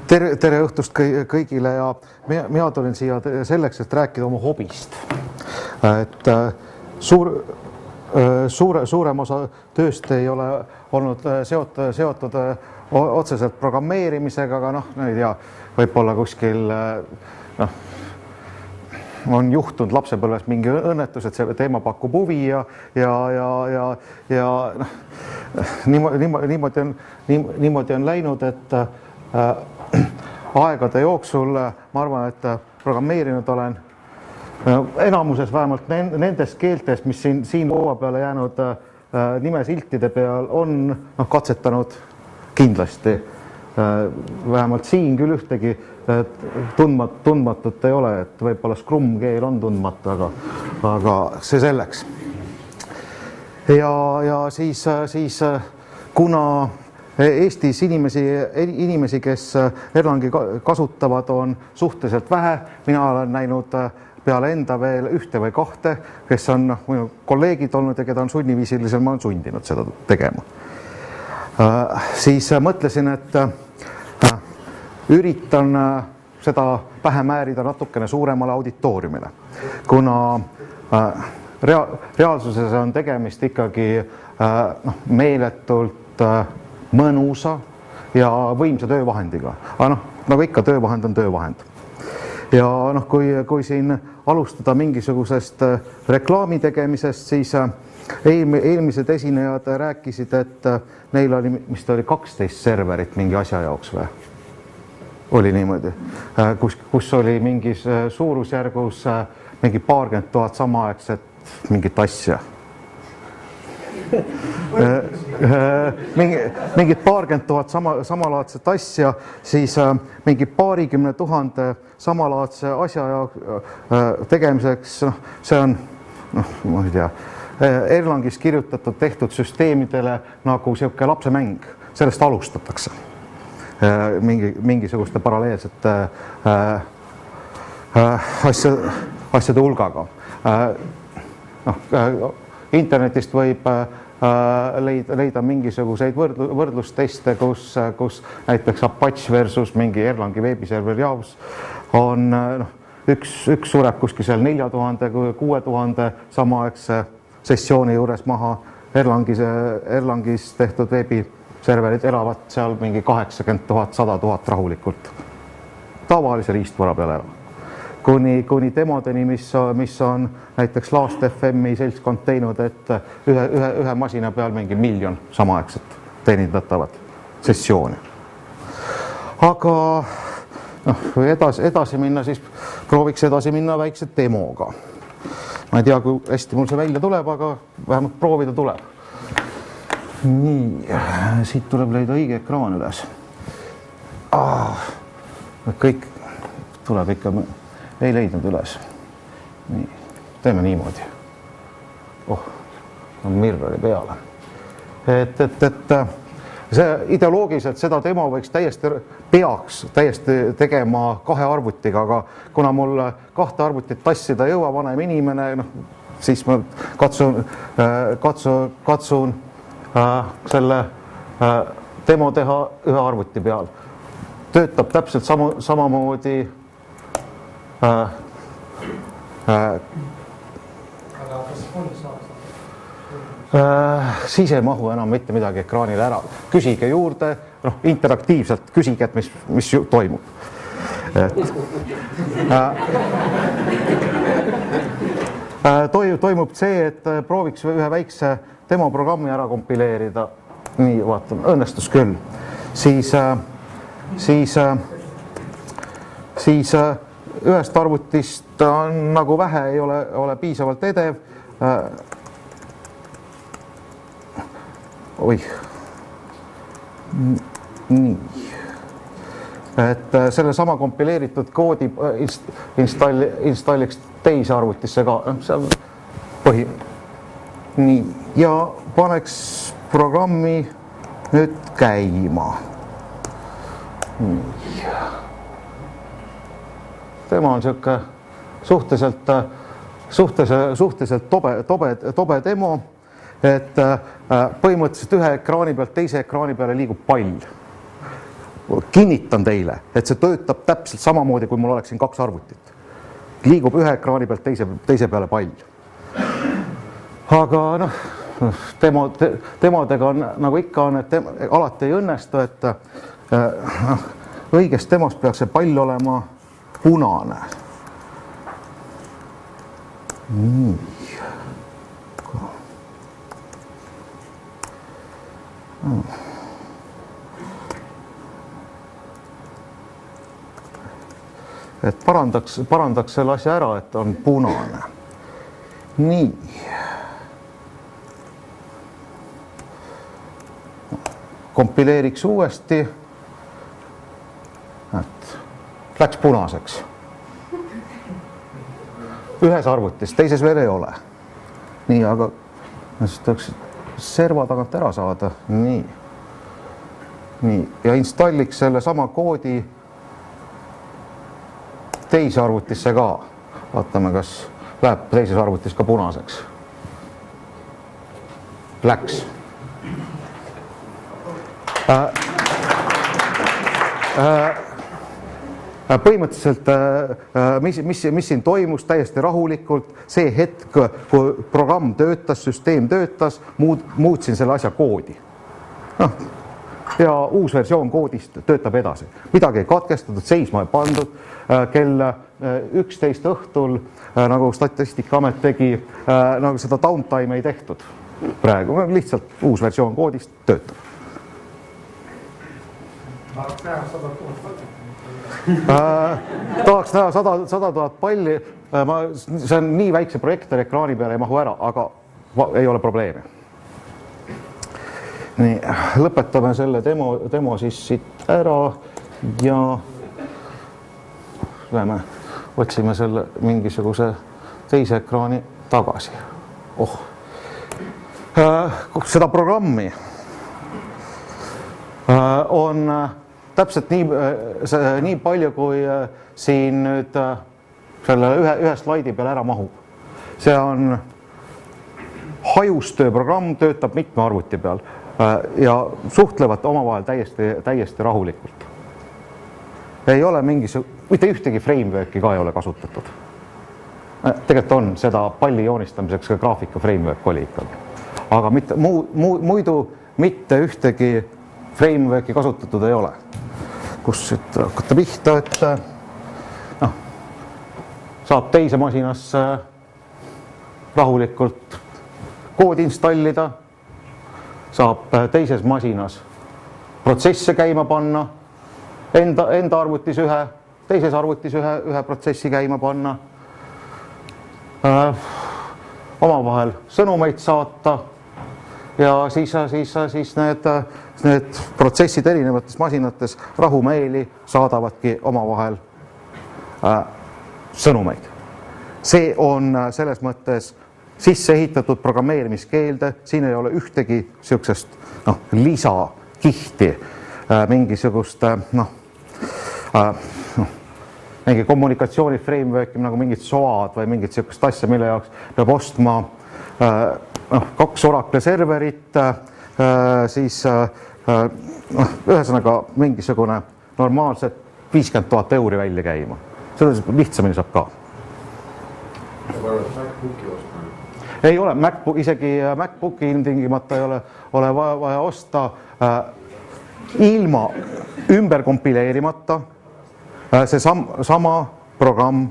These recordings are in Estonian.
Tere õhtust kõigile ja mina tulin siia selleks, et rääkida oma hobist. Et suurem osa tööst ei ole olnud seotud otseselt programmeerimisega, aga ei tea, võib-olla kuskil on juhtunud lapsepõlves mingi õnnetus, et see teema pakub huvi ja niimoodi on läinud, et aegade jooksul ma arvan, et programmeerinud olen enamuses vähemalt nendest keeltest, mis siin hoova peale jäänud nimesiltide peal on katsetanud kindlasti. Vähemalt siin küll ühtegi tundmatut ei ole, et võib-olla Scrum keel on tundmatu, aga see selleks. Ja siis kuna Eestis inimesi, kes Erlangi kasutavad, on suhteliselt vähe, mina olen näinud peale enda veel ühte või kahte, kes on minu kolleegid olnud ja keda on sunniviisilisel, ma olen sundinud seda tegema. Siis mõtlesin, et üritan seda pähe määrida natukene suuremale auditooriumile, kuna reaalsuses on tegemist ikkagi meeletult mõnusa ja võimsa töövahendiga. Aga nagu ikka, töövahend on töövahend. Ja kui siin alustada mingisugusest reklaami tegemisest, siis eelmised esinejad rääkisid, et neil oli, mis ta oli, 12 serverit mingi asja jaoks või? Oli niimoodi, kus oli mingis suurusjärgus mingi 20 000 samaaegset mingit asja. Mingid 20 000 samalaadset asja, siis mingi 20 000 samalaadse asja tegemiseks, see on, ma ei tea, Erlangis kirjutatud tehtud süsteemidele nagu selline lapsemäng, sellest alustatakse mingisuguste paralleelsete asjade hulgaga. Internetist võib leida mingisuguseid võrdlusteste, kus näiteks Apache versus mingi Erlangi veebiserveri jaoks on üks sureb kuskil seal 4000-6000 samaaegse sessiooni juures maha. Erlangis tehtud veebiserverid elavad seal mingi 80 000, 100 000 rahulikult. Tavalise riistvara peale elavad. Kuni demodeni, mis on näiteks Last FM-i seltskond teinud, et ühe masina peal mingi 1 miljon samaaegset teenindatavat sessiooni. Aga edasi minna, siis prooviks edasi minna väikse demoga. Ma ei tea, kui hästi mul see välja tuleb, aga vähemalt proovida tuleb. Nii, siit tuleb leida õige ekraan üles. Kõik tuleb ikka... Ei leidnud üles. Nii, teeme niimoodi. On mirrori peale. Et see ideoloogiliselt seda demo võiks peaks täiesti tegema 2 arvutiga, aga kuna mul 2 arvutit tassida jõua vanem inimene, siis ma katsun selle demo teha 1 arvuti peal. Töötab täpselt samamoodi siis ei mahu enam mitte midagi ekraanile ära. Küsige juurde, interaktiivselt küsige, et mis toimub. Toimub see, et prooviks ühe väikse demoprogrammi ära kompileerida. Nii, vaatame, õnnestus küll. Siis ühest arvutist on nagu vähe, ei ole piisavalt edev. Nii. Et selle sama kompileeritud koodi installiks teise arvutisse ka. Nii. Ja paneks programmi nüüd käima. Nii. Tema on selline suhteliselt tobe demo, et põhimõtteliselt ühe ekraani pealt teise ekraani peale liigub pall. kinnitan teile, et see töötab täpselt samamoodi, kui mul oleksin 2 arvutit. Liigub ühe ekraani pealt teise peale pall. Aga noh, demodega on, nagu ikka on, et alati ei õnnestu, et õiges demos peaks see pall olema punane. Nii. Et parandaks selle asja ära, et on punane. Nii. Kompileeriks uuesti. Et läks punaseks. Ühes arvutis, teises veel ei ole. Nii, aga tahaks serva tagant ära saada. Nii. Ja installiks selle sama koodi teise arvutisse ka. Vaatame, kas läheb teises arvutis ka punaseks. Läks. Põhimõtteliselt, mis siin toimus täiesti rahulikult, see hetk, kui programm töötas, süsteem töötas, muutsin selle asja koodi. Ja uus versioon koodist töötab edasi. Midagi ei katkestatud, seisma ei pandud. Kell 11 õhtul, nagu Statistikaamet tegi, nagu seda downtime ei tehtud. Praegu lihtsalt uus versioon koodist töötab. Tahaks näha 100 000 palli. See on nii väikse projektor, ekraani peale ei mahu ära, aga ei ole probleemi. Nii, lõpetame selle demo siis siit ära ja otsime selle mingisuguse teise ekraani tagasi. Seda programmi on täpselt nii palju, kui siin nüüd selle ühe slaidi peale ära mahub. See on hajustöö programm, töötab mitme arvuti peal ja suhtlevad omavahel täiesti rahulikult. Ei ole mitte ühtegi frameworki ka ei ole kasutatud. Tegelikult on seda palli joonistamiseks ka graafika framework oli ikkagi. Aga muidu mitte ühtegi frameworki kasutatud ei ole. Kus siit hakata pihta, et saab teise masinasse rahulikult koodi installida, saab teises masinas protsesse käima panna, enda arvutis teises arvutis ühe protsessi käima panna, omavahel sõnumeid saata ja siis need protsessid erinevates masinates rahumeeli saadavadki omavahel sõnumeid. See on selles mõttes sisse ehitatud programmeerimiskeelde, siin ei ole ühtegi sihukesest lisakihti, mingisugust mingi kommunikatsiooni frameworki nagu mingid SOA-d või mingit sihukest asja, mille jaoks peab ostma 2 Oracle serverit, siis ühesõnaga mingisugune normaalselt 50 000 euri välja käima. Seda lihtsamini saab ka. Ei ole, isegi MacBooki ilmtingimata ei ole vaja osta ilma ümber kompileerimata. See sama programm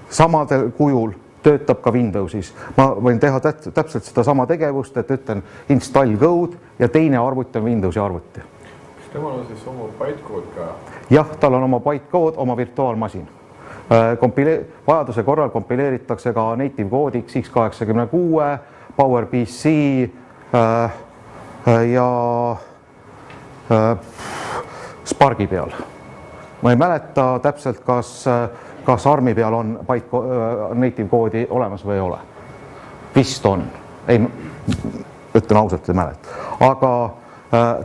samadel kujul töötab ka Windowsis. Ma võin teha täpselt seda sama tegevust, et ütlen install code ja teine arvuti on Windowsi arvuti. Kas temal on siis oma bytecode ka? Jah, tal on oma bytecode, oma virtuaalmasin. Vajaduse korral kompileeritakse ka native koodiks x86, PowerPC ja Sparki peal. Ma ei mäleta täpselt, kas ARMi peal on native koodi olemas või ei ole. Vist on. Ei, ütlen ausalt, ei mäleta. Aga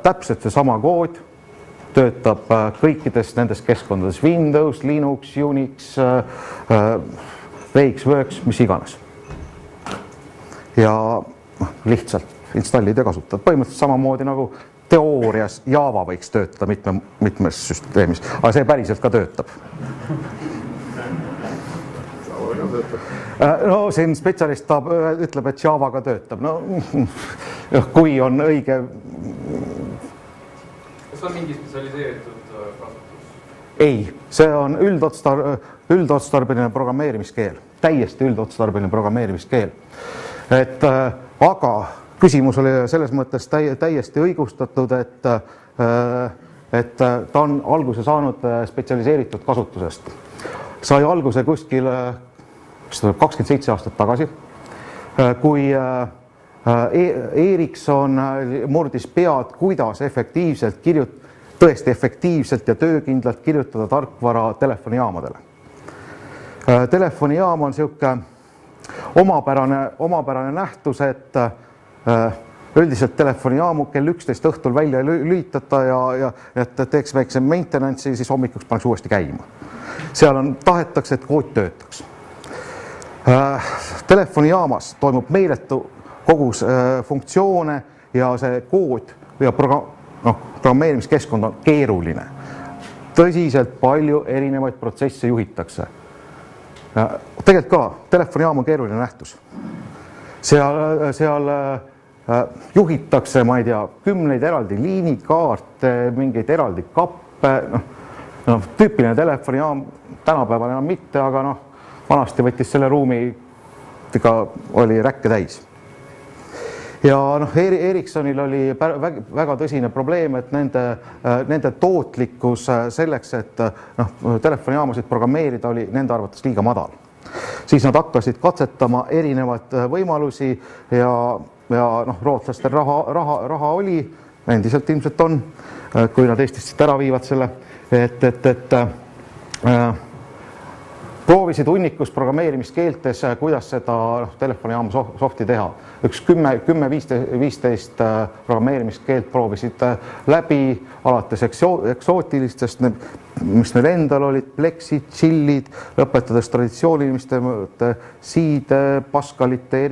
täpselt see sama kood töötab kõikides nendes keskkondades. Windows, Linux, Unix, VXWorks, mis iganes. Ja lihtsalt installid ja kasutad. Põhimõtteliselt samamoodi nagu teoorias Java võiks töötada mitmes süsteemis, aga see päriselt ka töötab. No siin spetsialist ütleb, et Java ka töötab. No, kui on õige... Kas on mingi spetsialiseeritud kasutus? Ei, see on üldotstarbeline programmeerimiskeel. Täiesti üldotstarbeline programmeerimiskeel. Aga küsimus oli selles mõttes täiesti õigustatud, et ta on alguse saanud spetsialiseeritud kasutusest. Sai alguse kuskil 27 aastat tagasi, kui Ericsson murdis pead, kuidas tõesti efektiivselt ja töökindlalt kirjutada tarkvara telefonijaamadele. Telefonijaam on siuke omapärane nähtus, et üldiselt telefonijaamu kell 11 õhtul välja lülitata ja et teeks väikse maintenance'i, siis hommikuks paneks uuesti käima. Seal tahetakse, et kood töötaks. Telefonijaamas toimub meeletu kogus funktsioone ja see kood ja programmeerimiskeskkond on keeruline. Tõsiselt palju erinevaid protsesse juhitakse. Tegelikult ka telefonijaam on keeruline nähtus. Seal juhitakse, ma ei tea, 10 eraldi liinikaarte, mingeid eraldi kappe, tüüpiline telefonijaam, tänapäeval enam mitte, aga vanasti võttis selle ruumi, oli räkke täis. Ja Ericssonil oli väga tõsine probleem, et nende tootlikkus selleks, et telefonijaamasid programmeerida, oli nende arvates liiga madal. Siis nad hakkasid katsetama erinevaid võimalusi ja rootslastel raha oli, endiselt ilmselt on, kui nad Eestist ära viivad selle, et proovisid hunnikus programmeerimiskeeltes, kuidas seda telefonijaama softi teha. Üks 10-15 programmeerimiskeelt proovisid läbi, alates eksootilistest, mis neil endal olid, Plexid, Chillid, lõpetades traditsiooniliste Seed, Pascalite,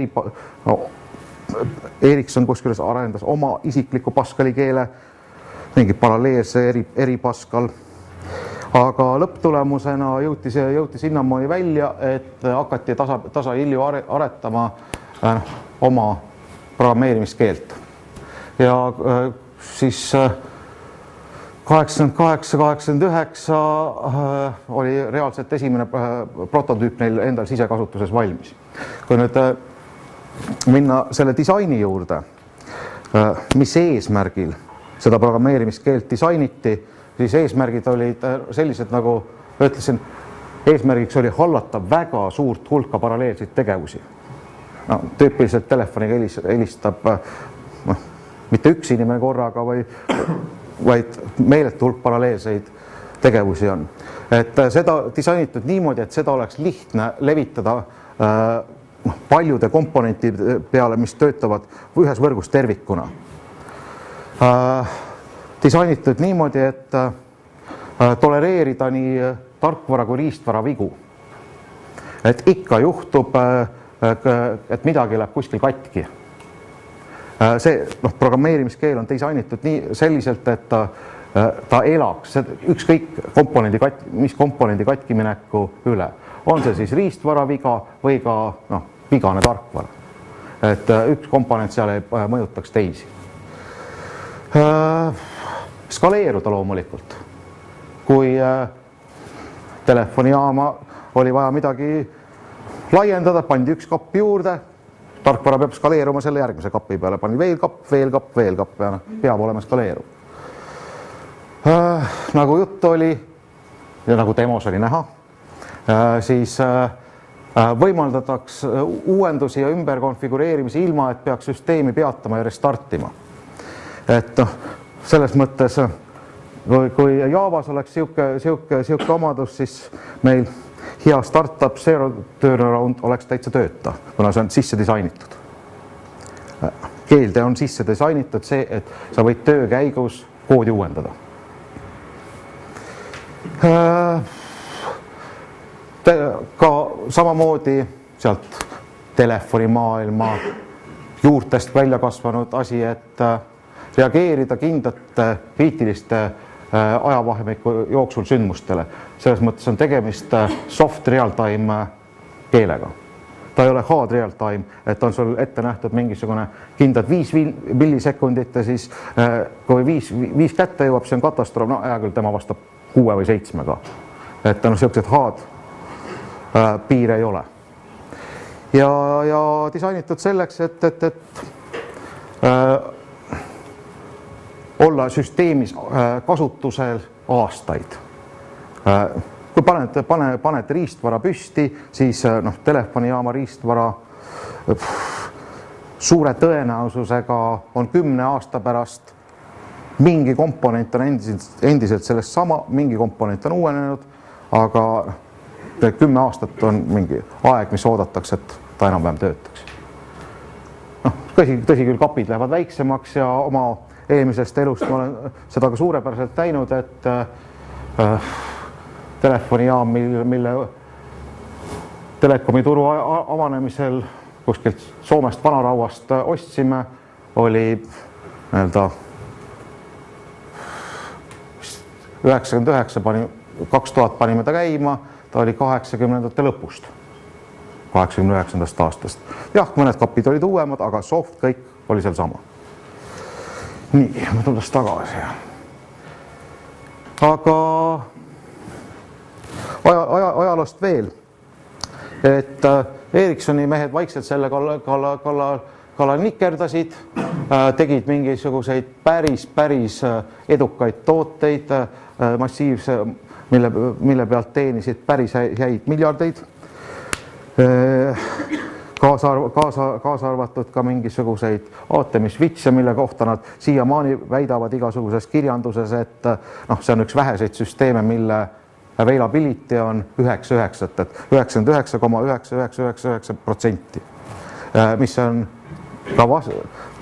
Ericsson kusjuures arendas oma isikliku Pascali keele, mingi paralleelse eri Pascal. Aga lõpptulemusena jõuti sinnamaani välja, et hakati tasahilju aretama oma programmeerimiskeelt. Ja siis 88-89 oli reaalselt esimene prototüüp neil endal sisekasutuses valmis. Kui nüüd minna selle disaini juurde, mis eesmärgil seda programmeerimiskeelt disainiti, siis eesmärgid olid sellised, nagu ütlesin, eesmärgiks oli hallata väga suurt hulka paralleelseid tegevusi. Tüüpiliselt telefoniga helistab mitte üks inimene korraga, vaid meeletu hulk paralleelseid tegevusi on. Et seda disainitud niimoodi, et seda oleks lihtne levitada paljude komponentide peale, mis töötavad ühes võrgus tervikuna. Disainitud niimoodi, et tolereerida nii tarkvara kui riistvara vigu. Et ikka juhtub, et midagi läheb kuskil katki. See programmeerimiskeel on disainitud nii selliselt, et ta elaks ükskõik mis komponendi katkimineku üle. On see siis riistvara viga või ka vigane tarkvara. Et üks komponent seal ei mõjutaks teisi. Skaleeruda loomulikult. Kui telefonijaama oli vaja midagi laiendada, pandi üks kapp juurde, tarkvara peab skaleeruma selle järgmise kapi peale, pani veel kapp ja peab olema skaleeruv. Nagu jutt oli ja nagu demos oli näha, siis võimaldataks uuendusi ja ümberkonfigureerimisi ilma, et peaks süsteemi peatama ja restartima. Et selles mõttes, kui Javas oleks siuke omadus, siis meil hea startup zero turnaround oleks täitsa tööta, kuna see on sisse disainitud. Keelde on sisse disainitud see, et sa võid töö käigus koodi uuendada. Ka samamoodi sealt telefonimaailma juurtest välja kasvanud asi, et reageerida kindlate kriitiliste ajavahemiku jooksul sündmustele. Selles mõttes on tegemist soft real-time keelega. Ta ei ole hard real-time, et on sul ette nähtud mingisugune kindlad 5 millisekundit ja siis kui 5 kätte jõuab, see on katastroof, no hea küll, tema vastab 6 või 7 ka. Et sellised hard piire ei ole. Ja disainitud selleks, et olla süsteemis kasutusel aastaid. Kui panete riistvara püsti, siis telefonijaama riistvara suure tõenäosusega on 10 aasta pärast mingi komponent on endiselt sellest sama, mingi komponent on uuenenud, aga 10 aastat on mingi aeg, mis oodatakse, et ta enam-vähem töötaks. Tõsi küll, kapid lähevad väiksemaks ja oma eelmisest elust ma olen seda ka suurepäraselt näinud, et telefonijaam, mille telekomi turu avanemisel kuskilt Soomest vanarauast ostsime, oli 99, 2000 panime ta käima, ta oli 80ndate lõpust, 89. aastast. Jah, mõned kapid olid uuemad, aga soft kõik oli seal sama. Nii, ma tulles tagasi. Aga ajaloost veel, et Ericssoni mehed vaikselt selle kallal nikerdasid, tegid mingisuguseid päris edukaid tooteid, massiivse, mille pealt teenisid päris häid miljardeid, kaasa arvatud ka mingisuguseid aatemisvitse, mille kohta nad siiamaani väidavad igasuguses kirjanduses, et see on üks väheseid süsteeme, mille availability on 99, et 99,9999%, mis on ka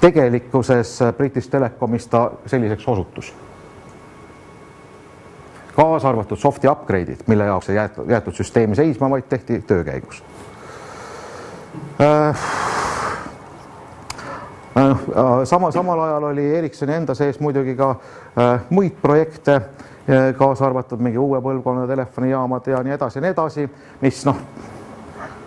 tegelikkuses British Telecomis ta selliseks osutus. Kaasa arvatud softi upgrade'id, mille jaoks ei jäetud süsteemi seisma, vaid tehti töö käigus. Samal ajal oli Ericssoni enda sees muidugi ka muid projekte, kaasa arvatud mingi uue põlvkonna telefonijaamad ja nii edasi, mis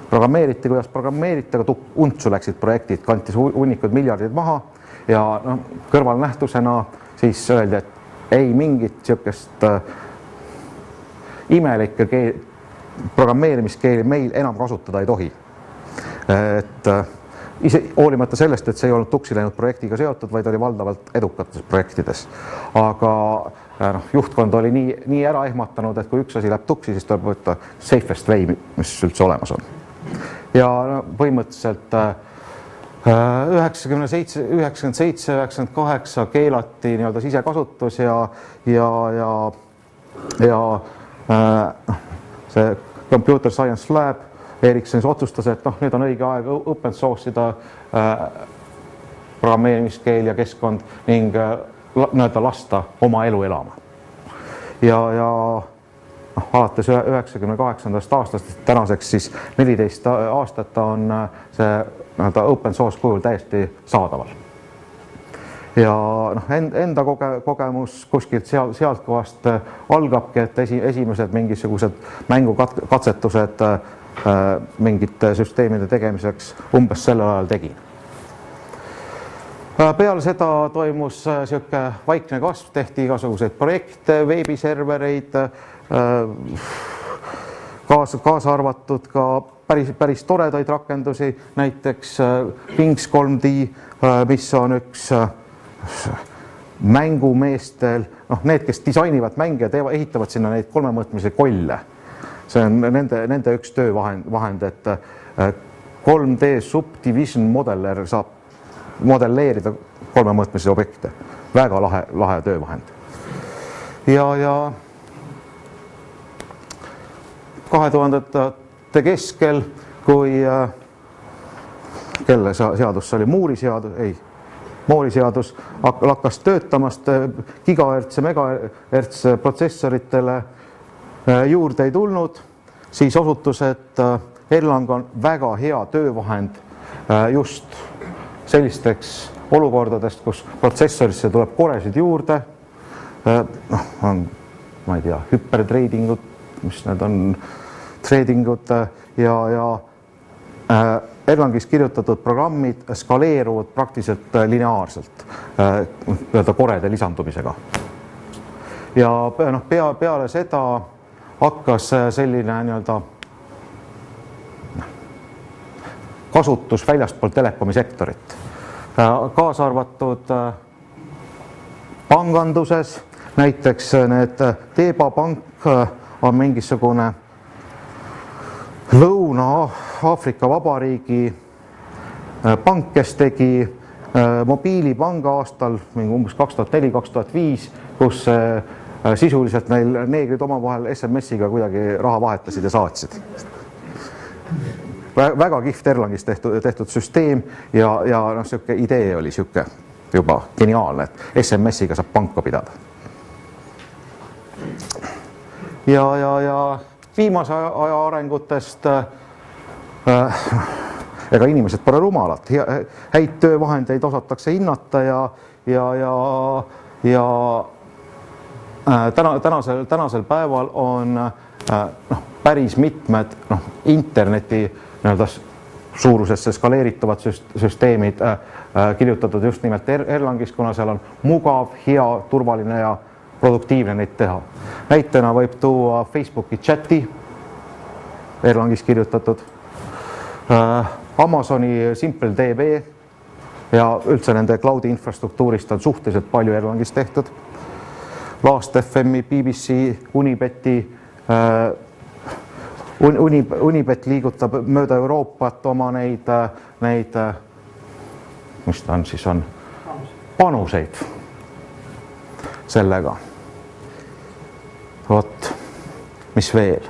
programmeeriti, kuidas programmeeriti, aga untsu läksid projektid, kantis hunnikud miljardid maha ja kõrvalnähtusena siis öeldi, et ei mingit sihukest imelikke programmeerimiskeeli meil enam kasutada ei tohi. Et hoolimata sellest, et see ei olnud tuksi läinud projektiga seotud, vaid oli valdavalt edukates projektides. Aga juhtkond oli nii ära ehmatanud, et kui üks asi läheb tuksi, siis tuleb võtta safest way, mis üldse olemas on. Ja põhimõtteliselt 97-98 keelati nii-öelda sisekasutus ja see Computer Science Lab Ericssonis otsustas, et nüüd on õige aeg open source ida programmeerimiskeel ja keskkond ning nii-öelda lasta oma elu elama. Ja alates 98. aastast tänaseks siis 14 aastat on see open source kujul täiesti saadaval. Ja enda kogemus kuskilt sealt kohast algabki, et esimesed mingisugused mängukatsetused mingite süsteemide tegemiseks umbes sellel ajal tegin. Peale seda toimus sihuke vaikne kasv, tehti igasuguseid projekte, veebiservereid, kaasa arvatud ka päris toredaid rakendusi, näiteks Wings 3D, mis on üks mängumeestel, need, kes disainivad mänge ja ehitavad sinna neid kolmemõõtmelisi kolle. See on nende üks töövahend, et 3D Subdivision modeller saab modelleerida kolmemõõtmelisi objekte. Väga lahe töövahend. Ja 2000-ndate keskel, kui kelle seadus oli, Moore'i seadus hakkas töötamast, gigahertz ja megahertz protsessoritele juurde ei tulnud, siis osutus, et Erlang on väga hea töövahend just sellisteks olukordadest, kus protsessorisse tuleb koresid juurde, on, ma ei tea, hüpertreidingud, mis need on, treidingud ja Erlangis kirjutatud programmid skaleeruvad praktiliselt lineaarselt korede lisandumisega. Ja peale seda hakkas selline kasutus väljaspool telekomi sektorit, kaasa arvatud panganduses, näiteks need Teeba pank on mingisugune Lõuna-Aafrika Vabariigi pank, kes tegi mobiilipanga aastal umbes 2004-2005, kus sisuliselt neil neegrid omavahel SMS-iga kuidagi raha vahetasid ja saatsid. Väga kihvt Erlangis tehtud süsteem ja siuke idee oli siuke juba geniaalne, et SMS-iga saab panka pidada. Ja viimase aja arengutest ega inimesed pole rumalad, häid töövahendeid osatakse hinnata ja tänasel päeval on päris mitmed interneti suurusesse skaleerituvad süsteemid kirjutatud just nimelt Erlangis, kuna seal on mugav, hea, turvaline ja produktiivne neid teha. Näitena võib tuua Facebooki chati, Erlangis kirjutatud, Amazoni SimpleDB ja üldse nende cloudi infrastruktuurist on suhteliselt palju Erlangis tehtud. Last.fm-i, BBC, Unibeti, Unibet liigutab mööda Euroopat oma neid, mis ta on siis on, panuseid sellega. Vot, mis veel.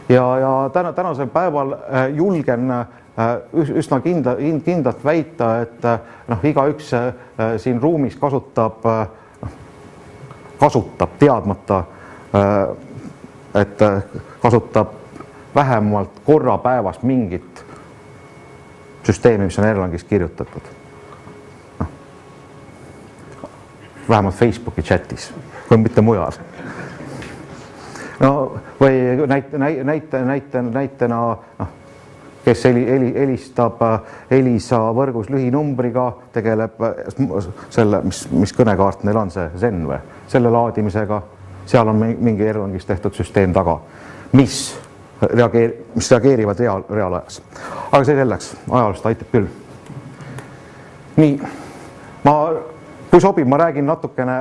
Ja tänasel päeval julgen üsna kindlalt väita, et igaüks siin ruumis kasutab teadmata, et kasutab vähemalt korra päevas mingit süsteemi, mis on Erlangis kirjutatud. Vähemalt Facebooki chatis, kui mitte mujal. Või näitena, kes helistab Elisa võrgus lühinumbriga, tegeleb selle, mis kõnekaart neil on, see Zen või, selle laadimisega, seal on mingi Erlangis tehtud süsteem taga, mis reageerivad reaalajas. Aga see selleks, ajaloost aitab küll. Nii, kui sobib, ma räägin natukene,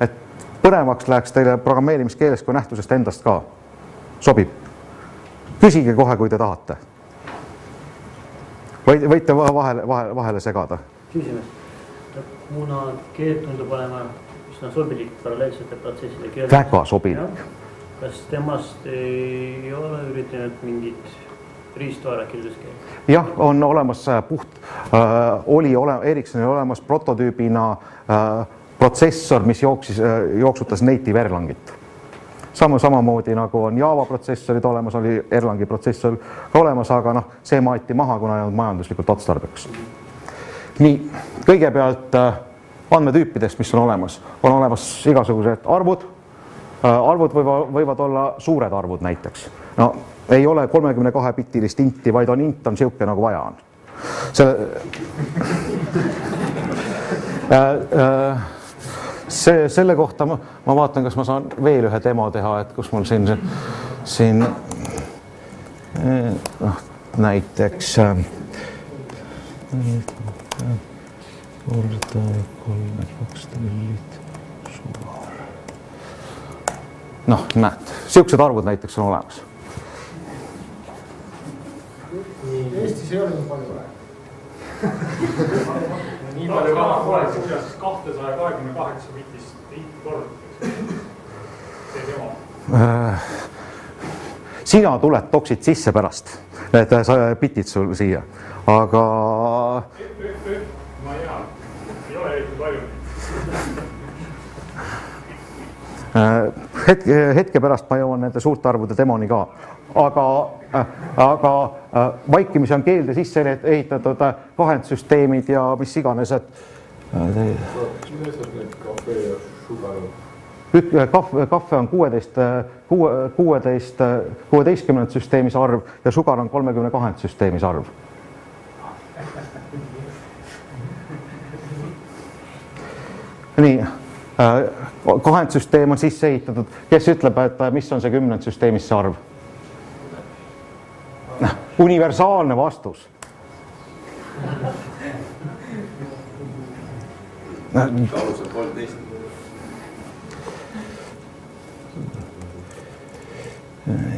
et põnevaks läheks teile programmeerimiskeeles kui nähtusest endast ka. Sobib. Küsige kohe, kui te tahate. Võite vahele segada. Küsimus. Kuna keel tundub olema üsna sobilik paralleelsete protsesside keele. Väga sobilik. Kas temast ei ole üritanud mingit riistvara kirjelduskeel? Jah, on olemas Ericssonil olemas prototüübina protsessor, mis jooksutas native Erlangit. Samamoodi nagu on Java protsessorid olemas, oli Erlangi protsessor ka olemas, aga see maeti maha, kuna ei olnud majanduslikult otstarbeks. Nii, kõigepealt andmetüüpidest, mis on olemas. On olemas igasugused arvud. Arvud võivad olla suured arvud näiteks. Ei ole 32-bitilist inti, vaid int on siuke, nagu vaja on. Selle kohta ma vaatan, kas ma saan veel ühe demo teha, et kus mul siin näiteks korda 3-2 trillit suvar. Näed, siuksed arvud näiteks on olemas. Eestis ei ole nii palju vaja. Nii palju raha pole, siis 228 bitist korda. See tema. Sina tuled toksid sisse pärast, need bitid sul siia, aga... Ma ei ole eriti palju. Hetke pärast ma jõuan nende suurte arvude demoni ka, aga vaikimisi on keelde sisse ehitatud vahendsüsteemid ja mis iganes, et Mida saab need kahve ja sugar on? Kahve on 16 süsteemis arv ja sugar on 32 süsteemis arv. Nii, 2 süsteem on sisse ehitatud. Kes ütleb, et mis on see 10 süsteemis see arv? Universaalne vastus. Alusel 13.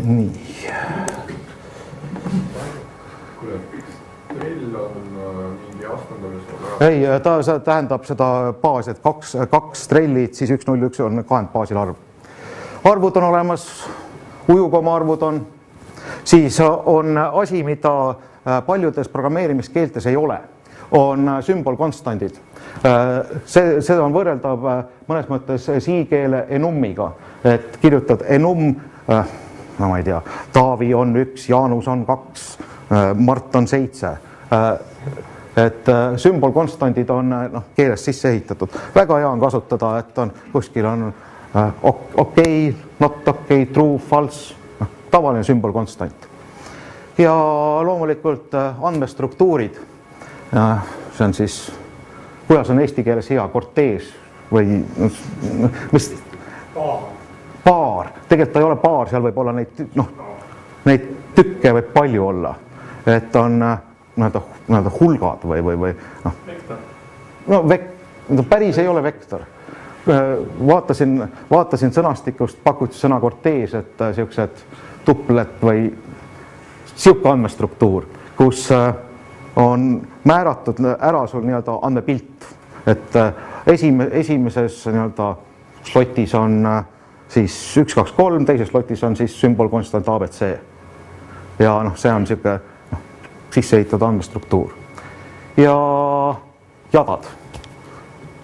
Nii. Kuule, trell on mingi astmendamise. Ei, ta tähendab seda baasi, et 2 trellid, siis 1, 0, 1 on 2 baasil arv. Arvud on olemas, ujukoma arvud on, siis on asi, mida paljudes programmeerimiskeeltes ei ole, on sümbolkonstandid. See on võrreldav mõnes mõttes C-keele enummiga, et kirjutad enum, no ma ei tea, Taavi on 1, Jaanus on 2, Mart on 7. Et sümbolkonstandid on keeles sisse ehitatud. Väga hea on kasutada, et on kuskil on okei, not okei, true, false, tavaline sümbolkonstant. Ja loomulikult andmestruktuurid, see on siis, kuidas on eesti keeles hea, kortees või mis? Paar. Tegelikult ei ole paar, seal võib olla neid tükke võib palju olla, et on hulgad või päris ei ole vektor. Vaatasin sõnastikust, pakuti sõna kortees, et siuksed tuplet või siuke andmestruktuur, kus on määratud ära sul nii-öelda andmepilt, et esimeses nii-öelda slotis on siis 1, 2, 3, teises slotis on siis sümbolkonstant ABC. Ja see on siuke sisse ehitatud andmestruktuur. Ja jadad.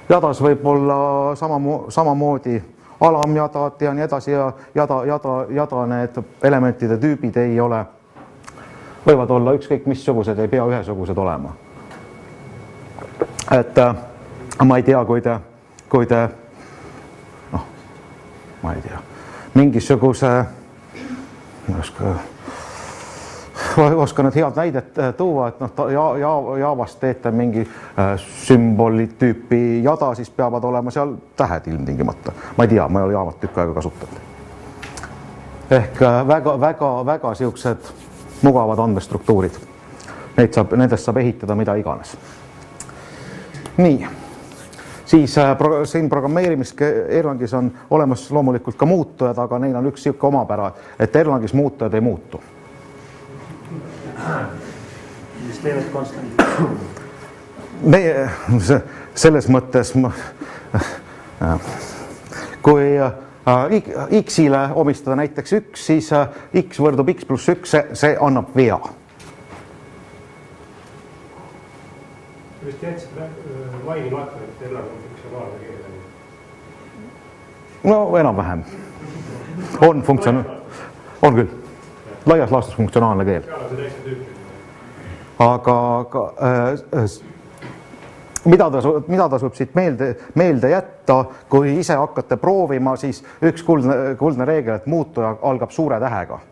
Jadas võib olla samamoodi alamjadad ja nii edasi ja jada need elementide tüübid ei ole, võivad olla ükskõik missugused, ei pea ühesugused olema. Et ma ei tea, kui te ma ei tea, mingisuguse oskan need head näidet tuua, et Javast teete mingi sümbolid tüüpi jada, siis peavad olema seal tähed ilmtingimata. Ma ei tea, ma ei ole Javat tükk aega kasutanud. Ehk väga siuksed mugavad andmestruktuurid. Nendest saab ehitada mida iganes. Nii, siis siin programmeerimis-Erlangis on olemas loomulikult ka muutujad, aga neil on üks siuke omapära, et Erlangis muutujad ei muutu. Mis teevad konstantid? Meie selles mõttes, kui x-ile omistada näiteks 1, siis x võrdub x pluss 1, see annab vea. Vist jätsid laini laata, et Erlangi on funktsionaalne keele? No enam-vähem. On küll. Laias laastus funktsionaalne keel. Aga mida tasub siit meelde jätta, kui ise hakkate proovima, siis üks kuldne reegel, et muutuja algab suure tähega.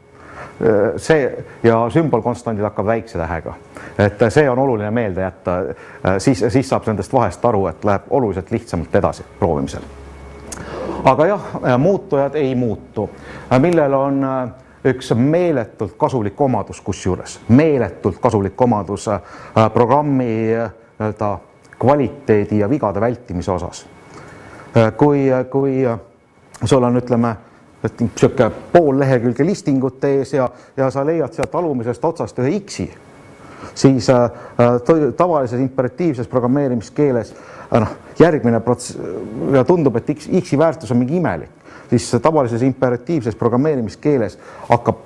Ja sümbolkonstandid hakkab väikse tähega. Et see on oluline meelde jätta, siis saab nendest vahest aru, et läheb oluliselt lihtsamalt edasi proovimisel. Aga jah, muutujad ei muutu, millel on üks meeletult kasulik omadus kusjuures, meeletult kasulik omadus programmi kvaliteedi ja vigade vältimise osas. Kui sul on, ütleme, siuke pool lehekülge listingut ees ja sa leiad sealt alumisest otsast ühe x-i, siis tavalises imperatiivses programmeerimiskeeles järgmine ja tundub, et x-i väärtus on mingi imelik, siis tavalises imperatiivses programmeerimiskeeles hakkab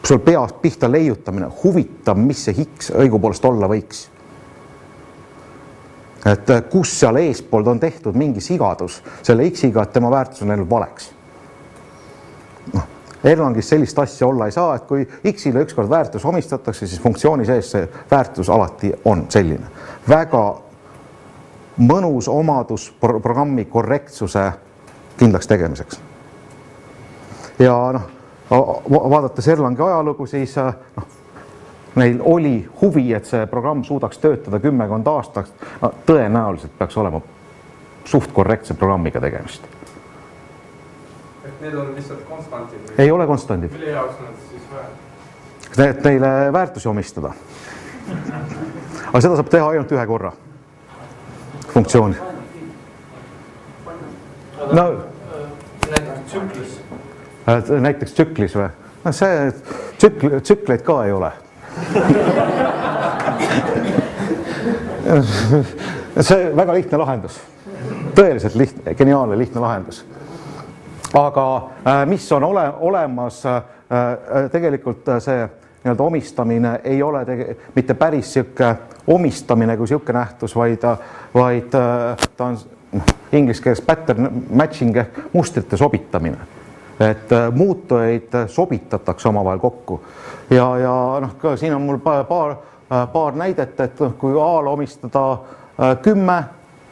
sul peast pihta leiutamine, huvitav, mis see x õigupoolest olla võiks. Et kus seal eespoold on tehtud mingi sigadus selle x-iga, et tema väärtus on läinud valeks. Erlangis sellist asja olla ei saa, et kui x-ile ükskord väärtus omistatakse, siis funktsiooni sees see väärtus alati on selline. Väga mõnus omadus programmi korrektsuse kindlaks tegemiseks. Ja noh, vaadates Erlangi ajalugu, siis neil oli huvi, et see programm suudaks töötada 10 aastaks. Tõenäoliselt peaks olema suht korrektse programmiga tegemist. Et need on lihtsalt konstantid? Ei ole konstantid. Mille jaoks nad siis vähe? Et neile väärtusi omistada. Aga seda saab teha ainult ühe korra. Funktsiooni. No, näiteks tsüklis või? No see tsükleid ka ei ole. See väga lihtne lahendus. Tõeliselt lihtne, geniaalne lihtne lahendus. Aga mis on olemas, tegelikult see nii-öelda omistamine ei ole mitte päris siuke omistamine kui siuke nähtus, vaid ta on inglise keeles pattern matching ehk mustrite sobitamine. Et muutujaid sobitatakse omavahel kokku. Ja noh, siin on mul paar näidet, et kui A-le omistada 10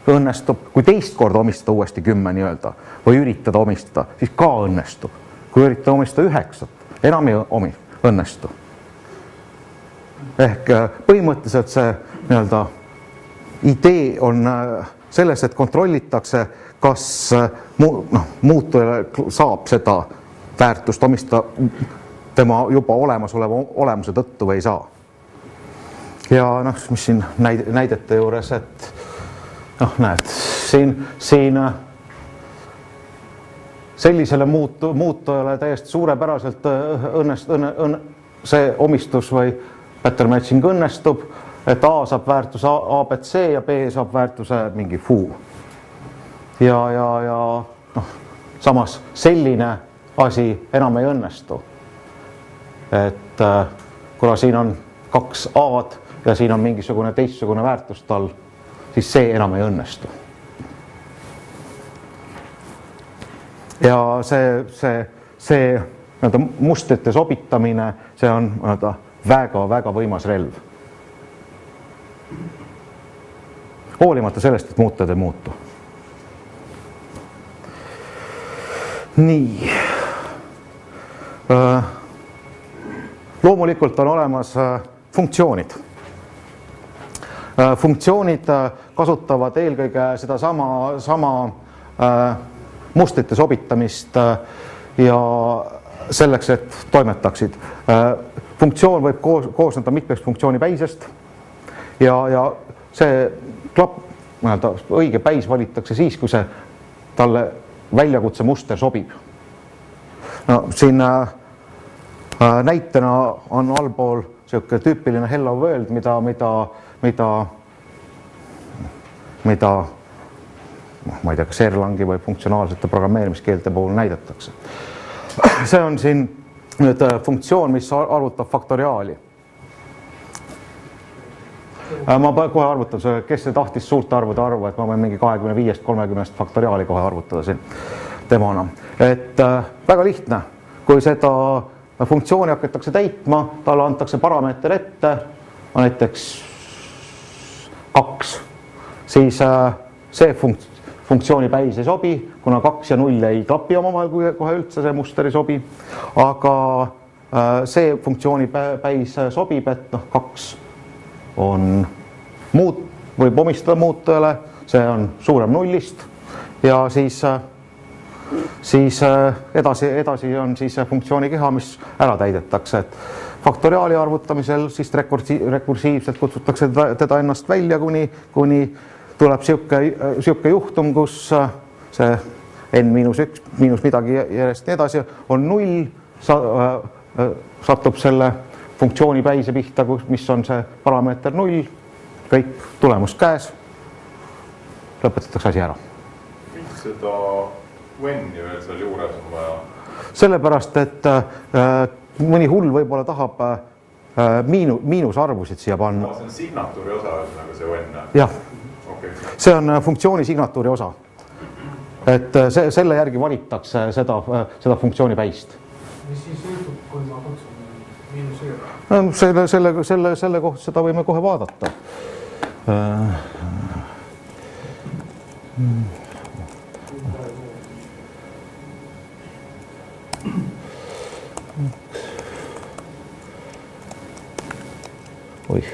õnnestub, kui teist korda omistada uuesti 10 nii-öelda või üritada omistada, siis ka õnnestub. Kui üritada omistada 9, enam ei õnnestu. Ehk põhimõtteliselt see nii-öelda idee on selles, et kontrollitakse, kas muutujale saab seda väärtust omistada tema juba olemasoleva olemuse tõttu või ei saa. Ja noh, mis siin näidete juures, et noh, näed, siin sellisele muutujale täiesti suurepäraselt see omistus või pattern matching õnnestub, et A saab väärtuse ABC ja B saab väärtuse mingi foo. Ja noh, samas selline asi enam ei õnnestu. Et kuna siin on 2 A-d ja siin on mingisugune teistsugune väärtus tal, siis see enam ei õnnestu. Ja see mustrite sobitamine, see on väga võimas relv. Hoolimata sellest, et muutujad ei muutu. Nii. Loomulikult on olemas funktsioonid. Funktsioonid kasutavad eelkõige seda sama mustrite sobitamist ja selleks, et toimetaksid. Funktsioon võib koosneda mitmeks funktsioonipäisest ja see õige päis valitakse siis, kui see talle väljakutse muster sobib. No, siin näitena on allpool selline tüüpiline hello world, mida ma ei tea, kas Erlangi või funktsionaalsete programmeerimiskeelte puhul näidatakse. See on siin nüüd funktsioon, mis arvutab faktoriaali. Ma kohe arvutan, kes see tahtis suurt arvude arvu, et ma võin mingi 25-30 faktoriaali kohe arvutada siin demona. Et väga lihtne, kui seda funktsiooni hakatakse täitma, talle antakse parameeter ette, näiteks 2, siis see funktsiooni päis ei sobi, kuna 2 ja 0 ei klapi omavahel, kui kohe üldse see muster ei sobi, aga see funktsiooni päis sobib, et 2 on võib omistada muutujale, see on suurem 0-st ja siis edasi on siis funktsiooni keha, mis ära täidetakse. Et faktoriaali arvutamisel siis rekursiivselt kutsutakse teda ennast välja, kuni tuleb siuke juhtum, kus see n-1 miinus midagi järjest nii edasi on 0, satub selle funktsiooni päise pihta, mis on see parameeter 0, kõik tulemus käes, lõpetatakse asi ära. Miks seda when-i veel seal juures on vaja? Sellepärast, et mõni hull võib-olla tahab miinusarvusid siia panna. See on signatuuri osa, nagu see when? Jah, okay. See on funktsiooni signatuuri osa. Et selle järgi valitakse seda funktsiooni päist. Mis siis juhtub, kui ma kutsun selle kohta seda võime kohe vaadata. Oih,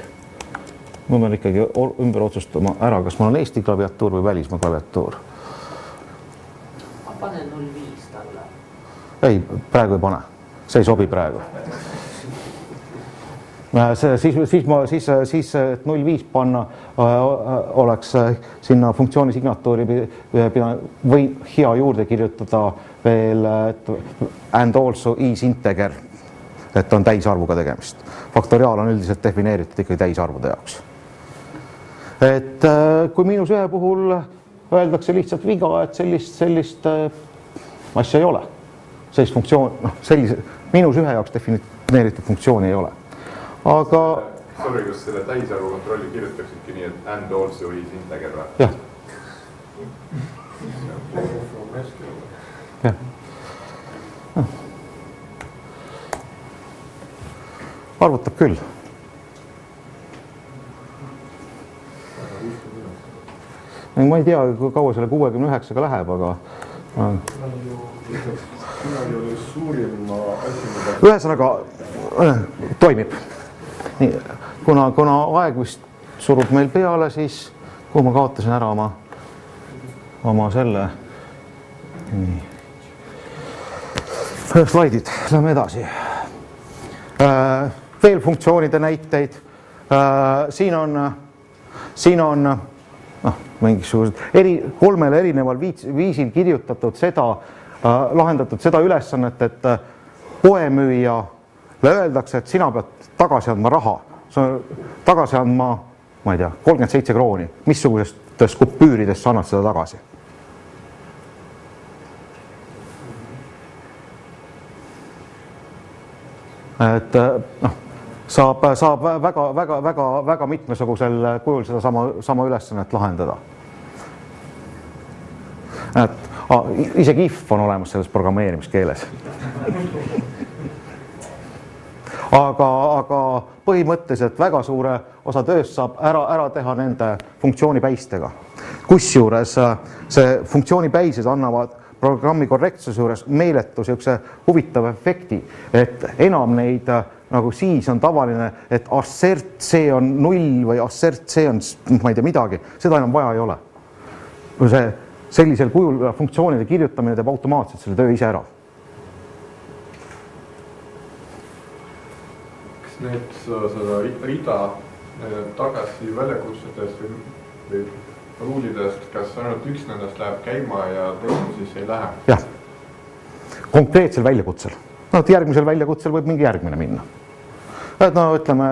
ma pean ikkagi ümber otsustama ära, kas mul on Eesti klaviatuur või välismaa klaviatuur. Ma panen 05 talle. Ei, praegu ei pane. See ei sobi praegu. Siis 05 panna oleks sinna funktsiooni signatuuri või hea juurde kirjutada veel and also is integer, et on täisarvuga tegemist. Faktoriaal on üldiselt defineeritud ikkagi täisarvude jaoks. Et kui -1 puhul öeldakse lihtsalt viga, et sellist asja ei ole. Sellist funktsioon, sellise -1 jaoks defineeritud funktsiooni ei ole. Aga... Sorry, kas selle täisarvu kontrolli kirjutaksidki nii, et and also is integer või? Jah. Jah. Arvutab küll. Ma ei tea, kui kaua selle 69-ga läheb, aga... Ühesõnaga toimib. Nii, kuna aeg vist surub meil peale, siis kuhu ma kaotasin ära oma selle slaidid. Lähme edasi. Veel funktsioonide näiteid. Siin on mingisugused kolmele erineval viisil kirjutatud lahendatud seda ülesannet, et poemüüjale öeldakse, et sina pead tagasi andma raha. Tagasi andma, ma ei tea, 37 krooni. Missugusest kupüüridest sa annad seda tagasi? Et saab väga mitmesugusel kujul seda sama ülesannet lahendada. Et isegi if on olemas selles programmeerimiskeeles. Aga põhimõtteliselt väga suure osa tööst saab ära teha nende funktsioonipäistega. Kusjuures see funktsioonipäised annavad programmi korrektsuse juures meeletu siukse huvitav efekti, et enam neid nagu siis on tavaline, et assert C on 0 või assert C on ma ei tea midagi, seda enam vaja ei ole. Sellisel kujul funktsioonide kirjutamine teeb automaatselt selle töö ise ära. Kas seda rida tagasi väljakutsetest või ruulidest, kas ainult üks nendest läheb käima ja teine siis ei lähe? Jah, konkreetsel väljakutsel. Järgmisel väljakutsel võib mingi järgmine minna. Ütleme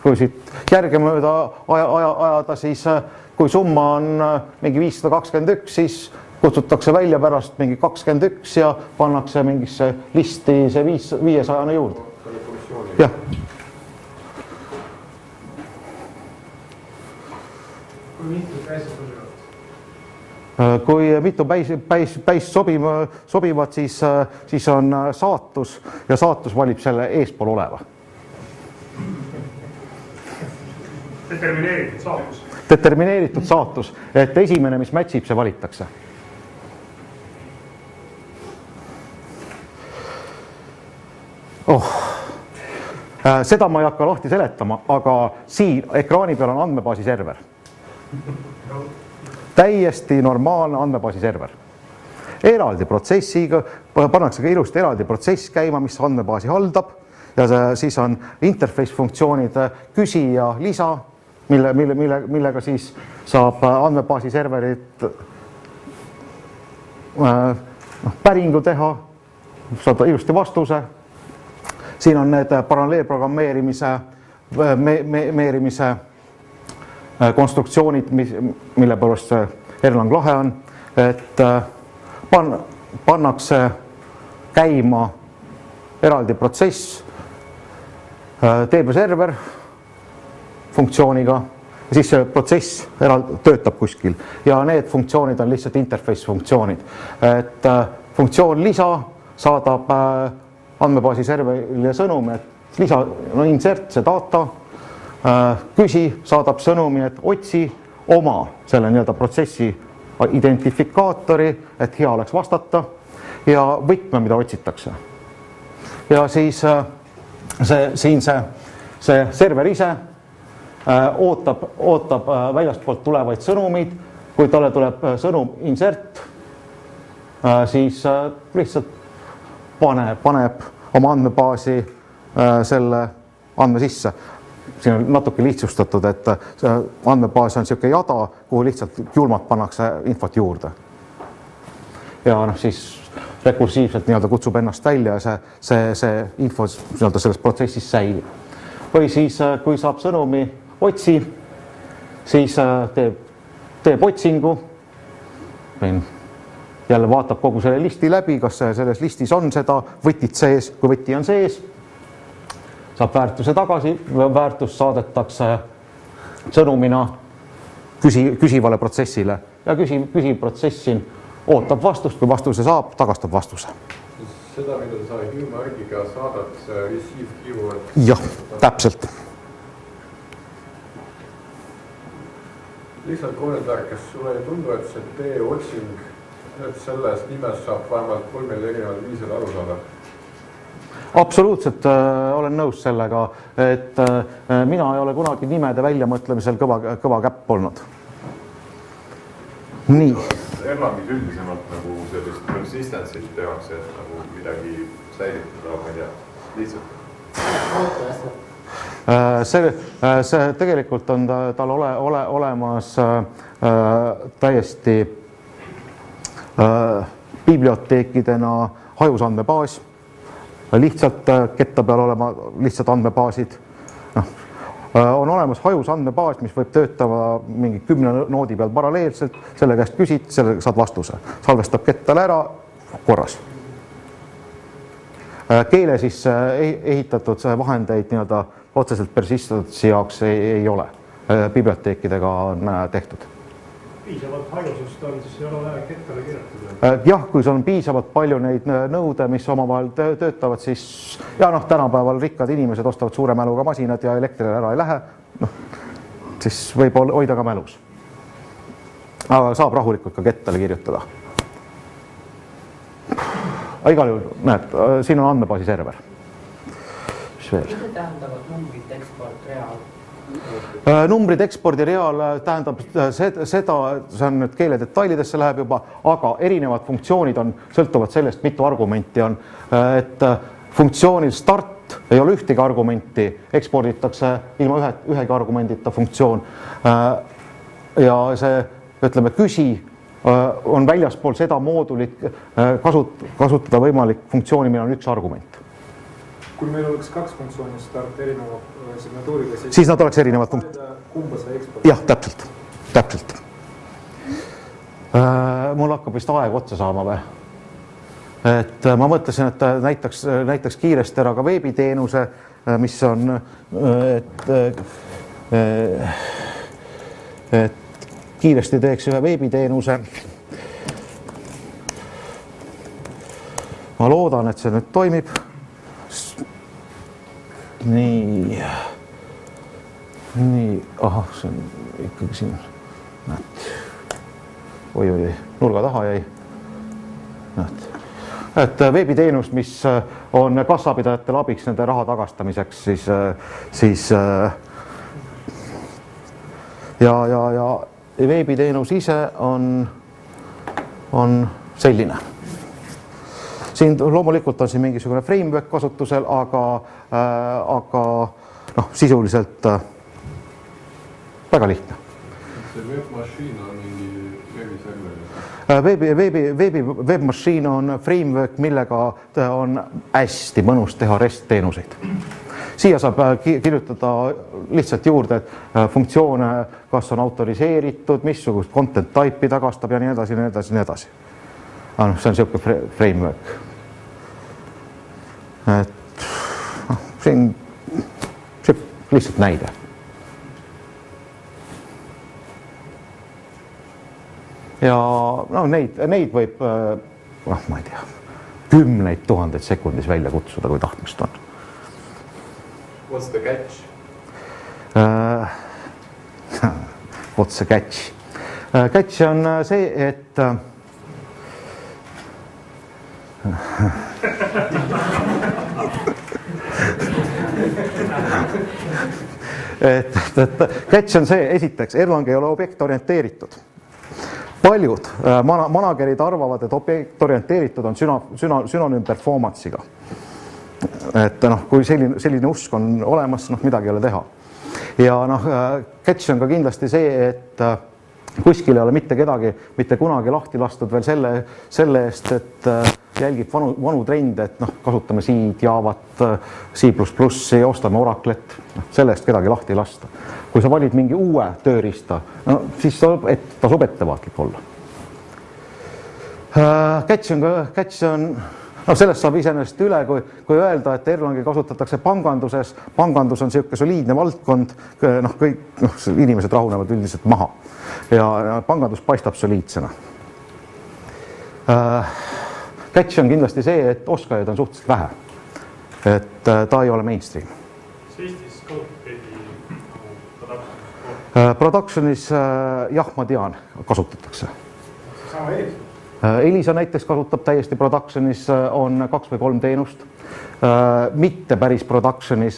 kui siit järgemööda ajada, siis kui summa on mingi 521, siis kutsutakse välja pärast mingi 21 ja pannakse mingisse listi see 500 juurde. Jah. Kui mitu päist sobivad, siis on saatus ja saatus valib selle eespool oleva. Determineeritud saatus. Determineeritud saatus, et esimene, mis matchib, see valitakse. Seda ma ei hakka lahti seletama, aga siin ekraani peal on andmebaasi server. Täiesti normaalne andmebaasi server. Eraldi protsessiga, pannakse ka ilusti eraldi protsess käima, mis andmebaasi haldab ja siis on interface funktsioonid küsi ja lisa, millega siis saab andmebaasi serverit päringu teha, saada ilusti vastuse. Siin on need paralleelprogrammeerimise konstruktsioonid, mille pärast see Erlang lahe on, et pannakse käima eraldi protsess DB server funktsiooniga ja siis see protsess töötab kuskil ja need funktsioonid on lihtsalt interface funktsioonid. Et funktsioon lisa saadab andmebaasi serverile sõnumi, et lisa, insert see data, küsi saadab sõnumi, et otsi oma selle nii-öelda protsessi identifikaatori, et hea oleks vastata ja võtme, mida otsitakse. Ja siis see server ise ootab väljastpoolt tulevaid sõnumid, kui talle tuleb sõnum insert, siis lihtsalt paneb oma andmebaasi selle andme sisse. Siin on natuke lihtsustatud, et andmebaas on niisugune jada, kuhu lihtsalt julmalt pannakse infot juurde. Ja siis rekursiivselt kutsub ennast välja ja see info selles protsessis säilib. Või siis, kui saab sõnumi otsi, siis teeb otsingu, jälle vaatab kogu selle listi läbi, kas selles listis on seda võtit sees, kui võti on sees, saab väärtuse tagasi, väärtus saadetakse sõnumina küsivale protsessile ja küsiv protsess siin ootab vastust, kui vastuse saab, tagastab vastuse. Seda, mida sa hüümärgiga saadad, receive keyword. Jah, täpselt. Lihtsalt kommentaar, kas sulle ei tundu, et see teeotsing, et selles nimes saab vähemalt 3 erineval viisil aru saada? Absoluutselt olen nõus sellega, et mina ei ole kunagi nimede väljamõtlemisel kõva käpp olnud. Nii. Erlangis üldisemalt nagu sellist consistency't tehakse, et nagu midagi säilitada, ma ei tea, lihtsalt. See tegelikult on tal olemas täiesti biblioteekidena hajusandmebaas, lihtsalt ketta peal olema lihtsalt andmebaasid. On olemas hajusandmebaas, mis võib töötava mingi 10 noodi peal paralleelselt, selle käest küsid, selle saad vastuse. Salvestab kettale ära, korras. Keele siis ehitatud vahendeid otseselt persistentsi jaoks ei ole. Biblioteekidega on tehtud. Piisavalt hajusust on, siis ei ole vaja kettale kirjutada. Jah, kui sul on piisavalt palju neid nõude, mis omavahel töötavad, siis tänapäeval rikkad inimesed ostavad suure mäluga masinad ja elektrile ära ei lähe, siis võib hoida ka mälus. Aga saab rahulikult ka kettale kirjutada. Igal juhul, näed, siin on andmebaasi server. Mis veel? Mida tähendavad numbrid eksport reaal? Numbrid ekspordi reaal tähendab seda, see on nüüd keele detailidesse läheb juba, aga erinevad funktsioonid sõltuvad sellest, mitu argumenti on. Et funktsioonil start ei ole ühtegi argumenti, eksporditakse ilma ühegi argumendita funktsioon. Ja see, ütleme, küsi on väljaspool seda moodulit kasutada võimalik funktsiooni, meil on üks argument. Kui meil oleks 2 funktsiooni start erineva signatuuriga, siis nad oleks erinevad kumba sa ekspordi? Jah, täpselt. Mul hakkab vist aeg otsa saama või? Et ma mõtlesin, et näitaks kiiresti ära ka veebiteenuse, mis on, et kiiresti teeks ühe veebiteenuse. Ma loodan, et see nüüd toimib. Nii, ahah, see on ikkagi siin, oi, nurga taha jäi. Et veebiteenus, mis on kassapidajatel abiks nende raha tagastamiseks, siis ja veebiteenus ise on selline. Siin loomulikult on siin mingisugune framework kasutusel, aga sisuliselt väga lihtne. See webmachine on mingi veebiserver? Webmachine on framework, millega on hästi mõnus teha REST-teenuseid. Siia saab kirjutada lihtsalt juurde funktsioone, kas on autoriseeritud, missugust content type'i tagastab ja nii edasi. See on niisugune framework. Et siin lihtsalt näide. Ja neid võib, ma ei tea, 10 000 sekundis välja kutsuda, kui tahtmist on. What's the catch? What's the catch? Catch on see, et catch on see, esiteks, Erlang ei ole objektorienteeritud. Paljud managerid arvavad, et objektorienteeritud on sünonüüm performance'iga. Et kui selline usk on olemas, midagi ei ole teha. Ja catch on ka kindlasti see, et kuskil ei ole mitte kedagi mitte kunagi lahti lastud veel selle eest, et jälgib vanu trende, et kasutame C-d, Javat, C++, ostame Oraclet, selle eest kedagi lahti lasta. Kui sa valid mingi uue tööriista, siis tasub ettevaatlik olla. Catch on sellest saab iseenesest üle, kui öelda, et Erlangi kasutatakse panganduses. Pangandus on selline soliidne valdkond, kõik inimesed rahunevad üldiselt maha ja pangandus paistab soliidsena. Catch on kindlasti see, et oskajaid on suhteliselt vähe, et ta ei ole mainstream. Eestis kasutati Productionis, jah, ma tean, kasutatakse. sama Ericsson. Elisa näiteks kasutab täiesti Productionis, on 2 või 3 teenust. Mitte päris Productionis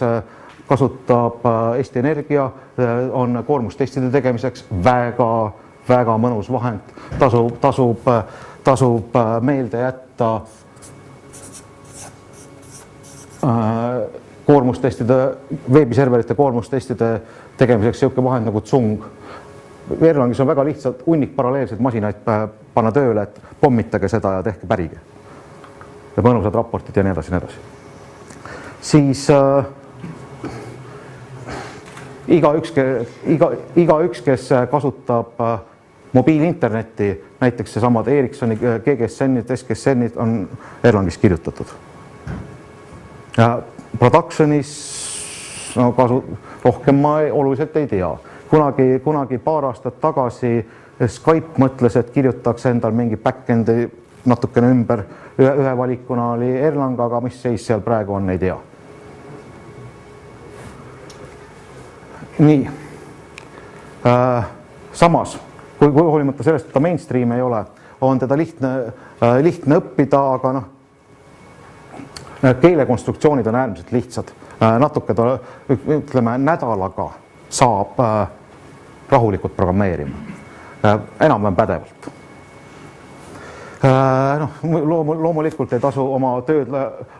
kasutab Eesti Energia, on koormustestide tegemiseks väga mõnus vahend. Tasub meelde jätta veebiserverite koormustestide tegemiseks selline vahend nagu Tsung. Erlangis on väga lihtsalt hunnik paralleelseid masinaid panna tööle, et pommitage seda ja tehke pärige. Ja mõnusad raportid ja nii edasi, nii edasi. Siis igaüks, kes kasutab mobiilinternetti, näiteks seesamad Ericssoni GGSN-id, SGSN-id on Erlangis kirjutatud. Ja Productionis rohkem ma oluliselt ei tea. Kunagi paar aastat tagasi Skype mõtles, et kirjutaks endal mingi backendi natukene ümber. Ühe valikuna oli Erlang, aga mis seis seal praegu on, ei tea. Nii. Samas, kui hoolimata sellest, et ta mainstream ei ole, on teda lihtne õppida, aga keelekonstruktsioonid on äärmiselt lihtsad. Natuke ütleme nädalaga saab rahulikult programmeerima. Enam-vähem pädevalt. Loomulikult ei tasu oma tööd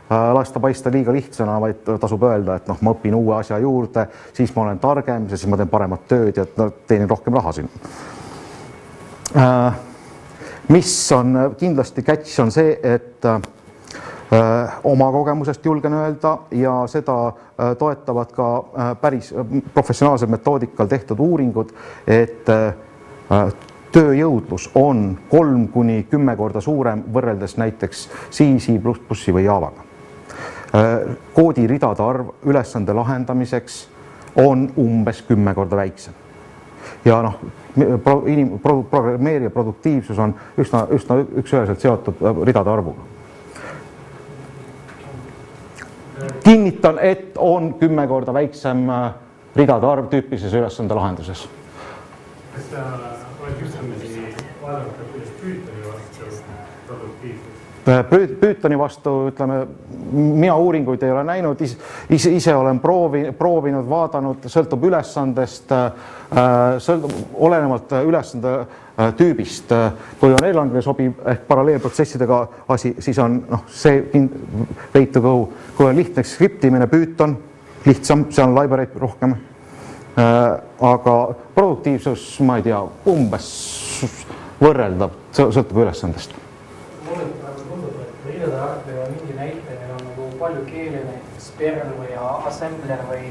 lasta paista liiga lihtsana, vaid tasub öelda, et ma õpin uue asja juurde, siis ma olen targem, siis ma teen paremat tööd ja teenin rohkem raha siin. Mis on kindlasti catch on see, et oma kogemusest julgen öelda ja seda toetavad ka päris professionaalsel metoodikal tehtud uuringud, et tööjõudlus on 3–10 korda suurem võrreldes näiteks C++ või Javaga. Koodiridade arv ülesande lahendamiseks on umbes 10 korda väiksem. Ja programmeerija produktiivsus on üsna üksüheselt seotud ridade arvuga. Kinnitan, et on 10 korda väiksem ridade arv tüüpilises ülesande lahenduses. Kas sa oled küsimisi vaadata, kuidas Pythoni vastu produktiivsus? Pythoni vastu, ütleme, mina uuringuid ei ole näinud, ise olen proovinud, vaadanud, sõltub ülesandest, olenevalt ülesande tüübist. Kui on Erlangile sobib ehk paralleelprotsessidega asi, siis on see way to go. Kui on lihtne skriptimine, Python, lihtsam, see on library'd rohkem. Aga produktiivsus, ma ei tea, umbes võrreldav, sõltub ülesandest. Mulle praegu tundub, et ridade arv ei ole mingi näite, meil on nagu palju keele, näiteks Perl või Assembler või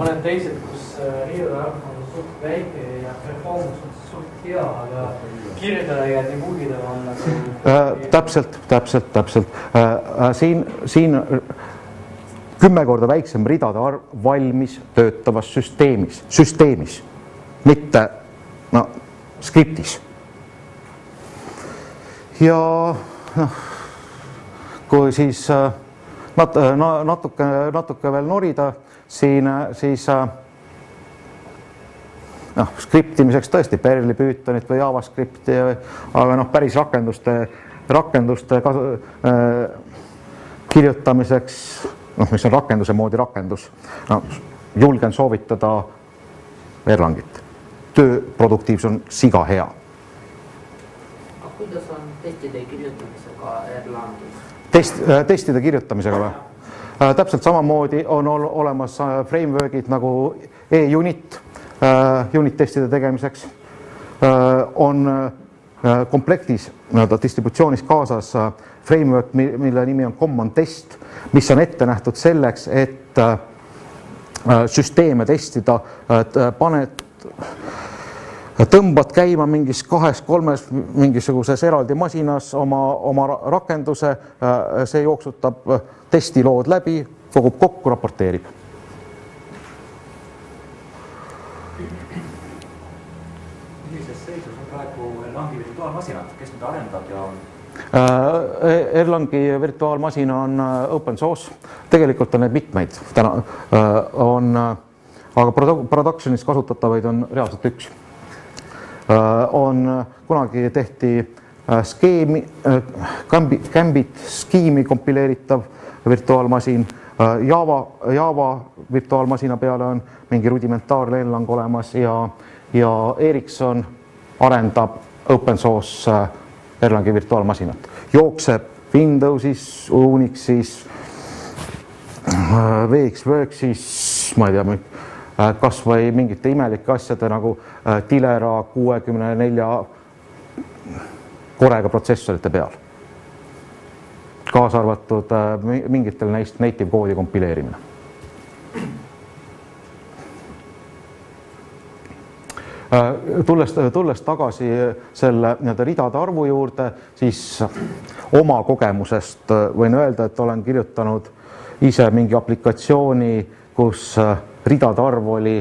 mõned teised, kus ridade arv on suht väike ja performance on suht hea, aga kirjutada ja debugida on nagu... Täpselt. Siin 10 korda väiksem ridade arv valmis töötavas süsteemis, mitte skriptis. Ja kui siis natuke veel norida, siis noh, skriptimiseks tõesti Perli, Pythonit või JavaScripti, aga noh, päris rakenduste kirjutamiseks, noh, mis on rakenduse moodi rakendus, no, julgen soovitada Erlangit. Töö produktiivsus on siga hea. Aga kuidas on testide kirjutamisega Erlangis? Testide kirjutamisega või? Täpselt samamoodi on olemas framework'id nagu e-unit, unit testide tegemiseks. On komplektis, distributsioonis kaasas framework, mille nimi on Common Test, mis on ette nähtud selleks, et süsteeme testida, tõmbad käima mingis 2-3 mingisuguses eraldi masinas oma rakenduse, see jooksutab testilood läbi, kogub kokku, raporteerib. Millises seisus on praegu Erlangi virtuaalmasinad, kes nüüd arendab ja on? Erlangi virtuaalmasina on open source, tegelikult on need mitmeid, täna on, aga productionis kasutatavaid on reaalselt üks. Kunagi tehti skeemi, Gambit skeemi kompileeritav virtuaalmasin, Java virtuaalmasina peale on mingi rudimentaarne Erlang olemas ja Ericsson arendab open source Erlangi virtuaalmasinat. Jookseb Windowsis, Unixis, VXWorksis, ma ei tea, kas või mingite imelike asjade nagu Tilera 64 korega protsessorite peal. Kaasa arvatud mingitel neist native koodi kompileerimine. Tulles tagasi selle ridade arvu juurde, siis oma kogemusest võin öelda, et olen kirjutanud ise mingi aplikatsiooni, kus ridade arv oli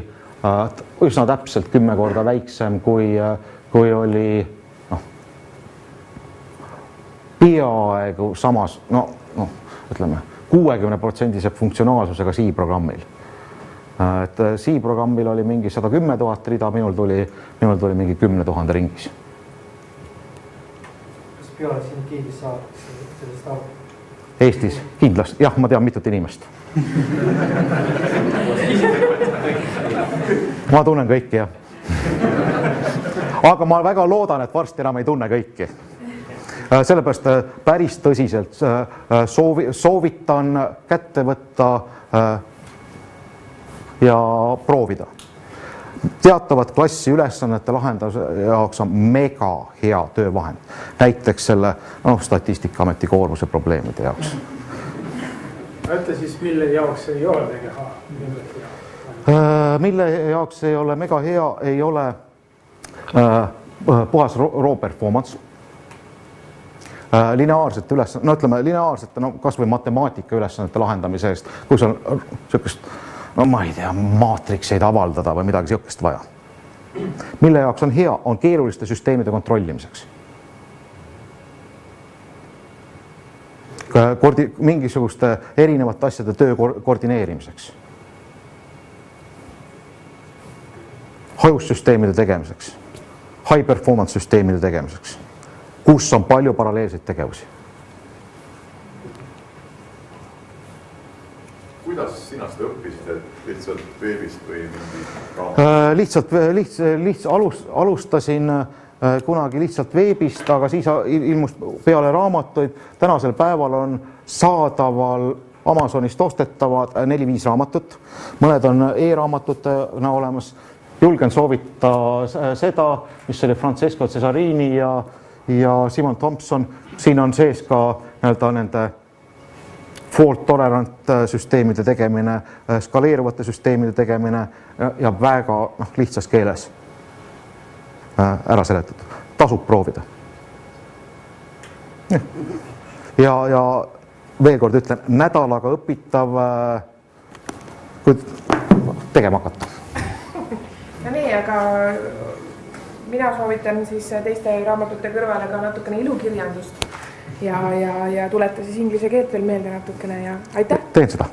üsna täpselt 10 korda väiksem, kui oli peaaegu samas, ütleme, 60% funktsionaalsusega C-programmil. C-programmil oli mingi 110 000 rida, minul tuli mingi 10 000 ringis. Kas peale siin keegi saab sellest aru? Eestis kindlasti, jah, ma tean mitut inimest. Ma tunnen kõiki, jah. Aga ma väga loodan, et varsti enam ei tunne kõiki. Sellepärast päris tõsiselt soovitan kätte võtta ja proovida. Teatavat klassi ülesannete lahendamise jaoks on mega hea töövahend. Näiteks selle Statistikaameti koormuse probleemide jaoks. Ütle siis, mille jaoks ei ole mega hea? Mille jaoks ei ole mega hea, ei ole puhas raw performance. Lineaarsete ülesannete, kas või matemaatika ülesannete lahendamise eest, kus on sellist, ma ei tea, maatrikseid avaldada või midagi sellist vaja. Mille jaoks on hea, on keeruliste süsteemide kontrollimiseks. Mingisuguste erinevate asjade töö koordineerimiseks. Hajussüsteemide tegemiseks. High performance süsteemide tegemiseks. Kus on palju paralleelseid tegevusi. Kuidas sina seda õppisid, et lihtsalt veebist või mingi Lihtsalt alustasin kunagi lihtsalt veebist, aga siis ilmus peale raamatuid. Tänasel päeval on saadaval Amazonist ostetavad 4-5 raamatut. Mõned on e-raamatutena olemas. Julgen soovita seda, mis oli Francesco Cesarini ja Simon Thompson. Siin on sees ka nende fault tolerant süsteemide tegemine, skaleeruvate süsteemide tegemine ja väga lihtsas keeles ära seletatud. Tasub proovida. Ja veel kord ütlen, nädalaga õpitav, kui tegema hakata. No nii, aga mina soovitan siis teiste raamatute kõrvale ka natukene ilukirjandust ja tuleta siis inglise keelt veel meelde natukene ja aitäh! Teen seda!